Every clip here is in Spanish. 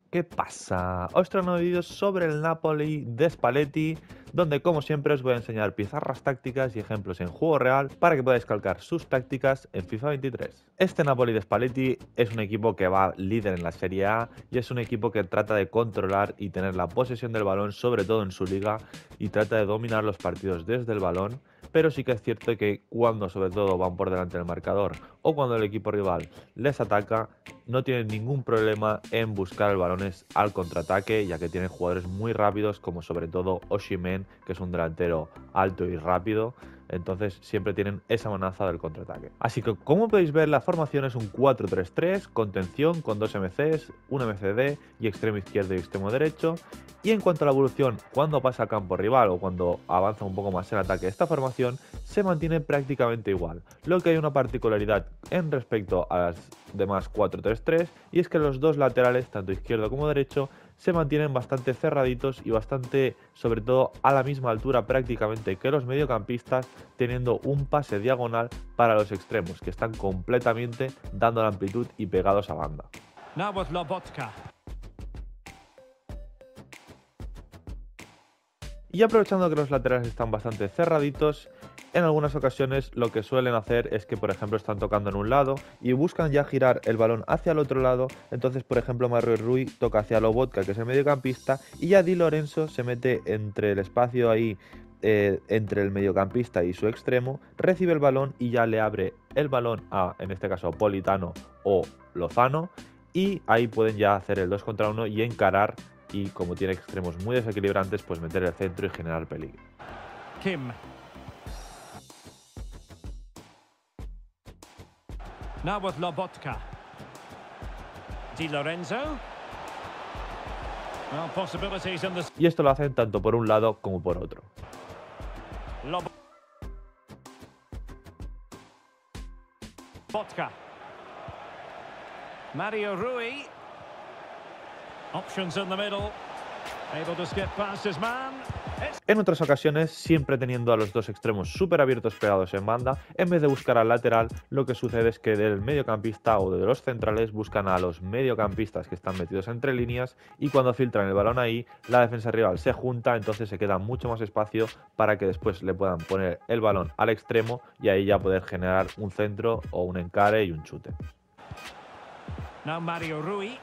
¿Qué pasa? Os traigo nuevos vídeos sobre el Napoli de Spalletti, donde como siempre os voy a enseñar pizarras tácticas y ejemplos en juego real para que podáis calcar sus tácticas en FIFA 23. Este Napoli de Spalletti es un equipo que va líder en la Serie A y es un equipo que trata de controlar y tener la posesión del balón, sobre todo en su liga, y trata de dominar los partidos desde el balón. Pero sí que es cierto que cuando sobre todo van por delante del marcador o cuando el equipo rival les ataca, no tienen ningún problema en buscar el balones al contraataque, ya que tienen jugadores muy rápidos como sobre todo Osimhen, que es un delantero alto y rápido. Entonces siempre tienen esa amenaza del contraataque. Así que como podéis ver, la formación es un 4-3-3, contención con 2 MCs, un MCD y extremo izquierdo y extremo derecho. Y en cuanto a la evolución, cuando pasa al campo rival o cuando avanza un poco más en ataque, esta formación se mantiene prácticamente igual. Lo que hay una particularidad en respecto a las demás 4-3-3 y es que los dos laterales, tanto izquierdo como derecho, se mantienen bastante cerraditos y bastante, sobre todo, a la misma altura prácticamente que los mediocampistas, teniendo un pase diagonal para los extremos, que están completamente dando la amplitud y pegados a banda. Y aprovechando que los laterales están bastante cerraditos, en algunas ocasiones lo que suelen hacer es que, por ejemplo, están tocando en un lado y buscan ya girar el balón hacia el otro lado. Entonces, por ejemplo, Mario Rui toca hacia Lobotka, que es el mediocampista, y ya Di Lorenzo se mete entre el espacio ahí, entre el mediocampista y su extremo, recibe el balón y ya le abre el balón a, en este caso, Politano o Lozano, y ahí pueden ya hacer el 2 contra 1 y encarar, y como tiene extremos muy desequilibrantes, pues meter el centro y generar peligro. Kim. Now with Lobotka. Di Lorenzo. Well, possibilities in this. Y esto lo hacen tanto por un lado como por otro. Lobotka. Mario Rui. Options in the middle. Able to skip past his man. En otras ocasiones, siempre teniendo a los dos extremos súper abiertos pegados en banda, en vez de buscar al lateral, lo que sucede es que del mediocampista o de los centrales buscan a los mediocampistas que están metidos entre líneas, y cuando filtran el balón ahí, la defensa rival se junta, entonces se queda mucho más espacio para que después le puedan poner el balón al extremo y ahí ya poder generar un centro o un encare y un chute. Now Mario Rui.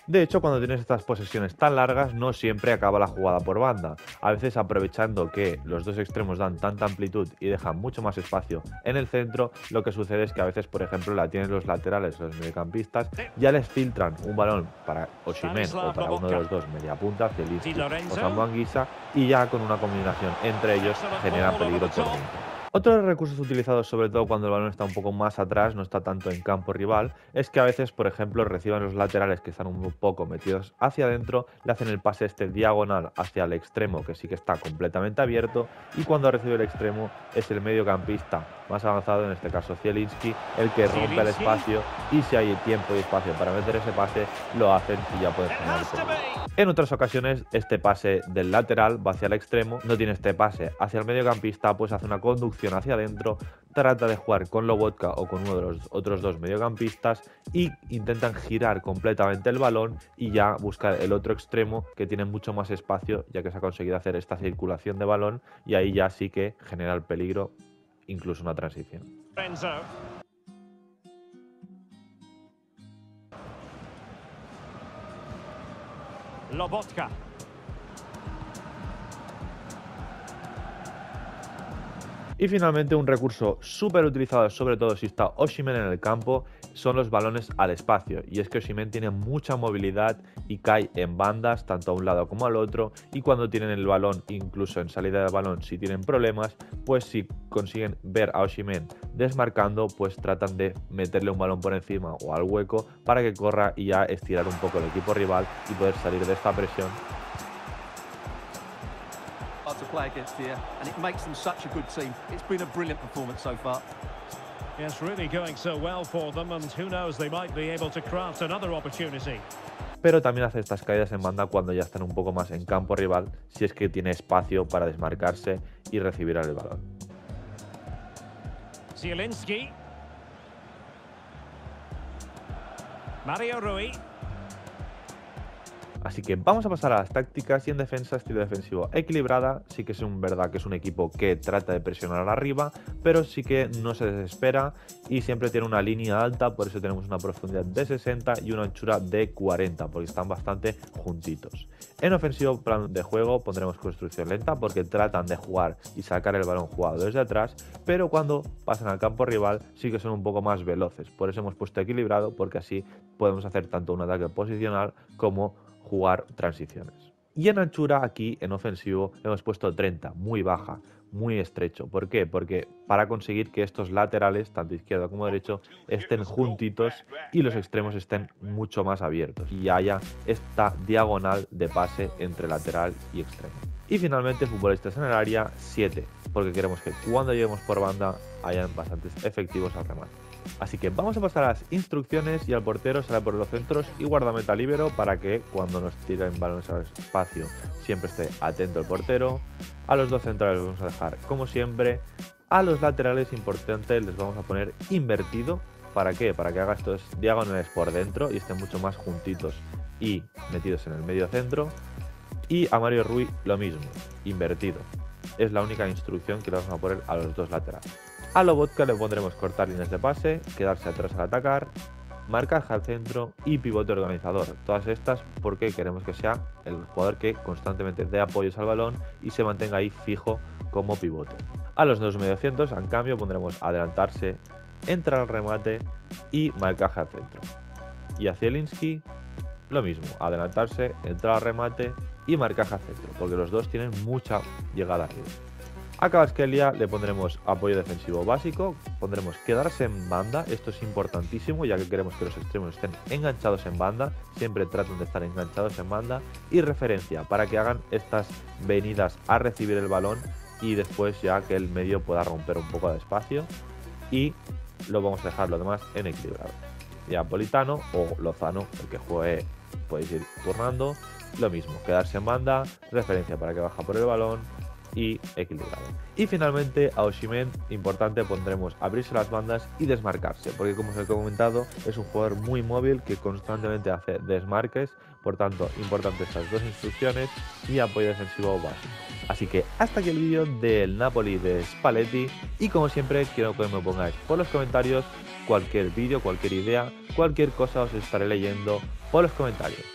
De hecho, cuando tienes estas posesiones tan largas, no siempre acaba la jugada por banda. A veces, aprovechando que los dos extremos dan tanta amplitud y dejan mucho más espacio en el centro, lo que sucede es que a veces, por ejemplo, la tienen los laterales, los mediocampistas, ya les filtran un balón para Osimhen o para uno de los dos mediapuntas, Zielinski o Zambo Anguissa, y ya con una combinación entre ellos generan peligro por dentro. Otro de los recursos utilizados, sobre todo cuando el balón está un poco más atrás, no está tanto en campo rival, es que a veces, por ejemplo, reciban los laterales que están un poco metidos hacia adentro, le hacen el pase este diagonal hacia el extremo, que sí que está completamente abierto, y cuando recibe el extremo es el mediocampista más avanzado, en este caso Zielinski, el que rompe el espacio, y si hay tiempo y espacio para meter ese pase, lo hacen y ya pueden generar el peligro. En otras ocasiones, este pase del lateral va hacia el extremo, no tiene este pase hacia el mediocampista, pues hace una conducción hacia adentro, trata de jugar con Lobotka o con uno de los otros dos mediocampistas y intentan girar completamente el balón y ya buscar el otro extremo, que tiene mucho más espacio, ya que se ha conseguido hacer esta circulación de balón, y ahí ya sí que genera el peligro, incluso una transición. Lobotka. Y finalmente, un recurso súper utilizado, sobre todo si está Osimhen en el campo, son los balones al espacio. Y es que Osimhen tiene mucha movilidad y cae en bandas, tanto a un lado como al otro. Y cuando tienen el balón, incluso en salida de balón, si tienen problemas, pues si consiguen ver a Osimhen desmarcando, pues tratan de meterle un balón por encima o al hueco para que corra y ya estirar un poco el equipo rival y poder salir de esta presión. To play against here, and it makes them such a good team. It's been a brilliant performance so far. Yes, really going so well for them, and who knows, they might be able to craft another opportunity. pero también hace estas caídas en banda cuando ya están un poco más en campo rival, si es que tiene espacio para desmarcarse y recibir el balón. Zielinski. Mario Rui. Así que vamos a pasar a las tácticas y en defensa estilo defensivo equilibrada. Sí que es verdad que es un equipo que trata de presionar arriba, pero sí que no se desespera y siempre tiene una línea alta, por eso tenemos una profundidad de 60 y una anchura de 40, porque están bastante juntitos. En ofensivo plan de juego pondremos construcción lenta porque tratan de jugar y sacar el balón jugado desde atrás, pero cuando pasan al campo rival sí que son un poco más veloces, por eso hemos puesto equilibrado, porque así podemos hacer tanto un ataque posicional como jugar transiciones. Y en anchura aquí en ofensivo hemos puesto 30, muy baja, muy estrecho. ¿Por qué? Porque para conseguir que estos laterales, tanto izquierdo como derecho, estén juntitos y los extremos estén mucho más abiertos y haya esta diagonal de pase entre lateral y extremo. Y finalmente futbolistas en el área 7, porque queremos que cuando lleguemos por banda hayan bastantes efectivos al remate. Así que vamos a pasar a las instrucciones y al portero sale por los centros y guardameta líbero para que cuando nos tiren balones al espacio siempre esté atento el portero. A los dos centrales los vamos a dejar como siempre. A los laterales, importante, les vamos a poner invertido. ¿Para qué? Para que haga estos diagonales por dentro y estén mucho más juntitos y metidos en el medio centro. Y a Mario Rui lo mismo, invertido. Es la única instrucción que le vamos a poner a los dos laterales. A Lobotka le pondremos cortar líneas de pase, quedarse atrás al atacar, marcaje al centro y pivote organizador. Todas estas porque queremos que sea el jugador que constantemente dé apoyos al balón y se mantenga ahí fijo como pivote. A los dos mediocentros, en cambio, pondremos adelantarse, entrar al remate y marcaje al centro. Y a Zielinski lo mismo, adelantarse, entrar al remate y marcaje al centro, porque los dos tienen mucha llegada arriba. A Kvaratskhelia le pondremos apoyo defensivo básico, pondremos quedarse en banda, esto es importantísimo ya que queremos que los extremos estén enganchados en banda, siempre tratan de estar enganchados en banda, y referencia para que hagan estas venidas a recibir el balón y después ya que el medio pueda romper un poco de espacio, y lo vamos a dejar lo demás en equilibrado. Ya Politano o Lozano, el que juegue podéis ir turnando, lo mismo, quedarse en banda, referencia para que baja por el balón y equilibrado. Y finalmente a Osimhen, importante, pondremos abrirse las bandas y desmarcarse, porque como os he comentado es un jugador muy móvil que constantemente hace desmarques, por tanto importante estas dos instrucciones y apoyo defensivo básico. Así que hasta aquí el vídeo del Napoli de Spalletti y como siempre quiero que me pongáis por los comentarios cualquier vídeo, cualquier idea, cualquier cosa os estaré leyendo por los comentarios.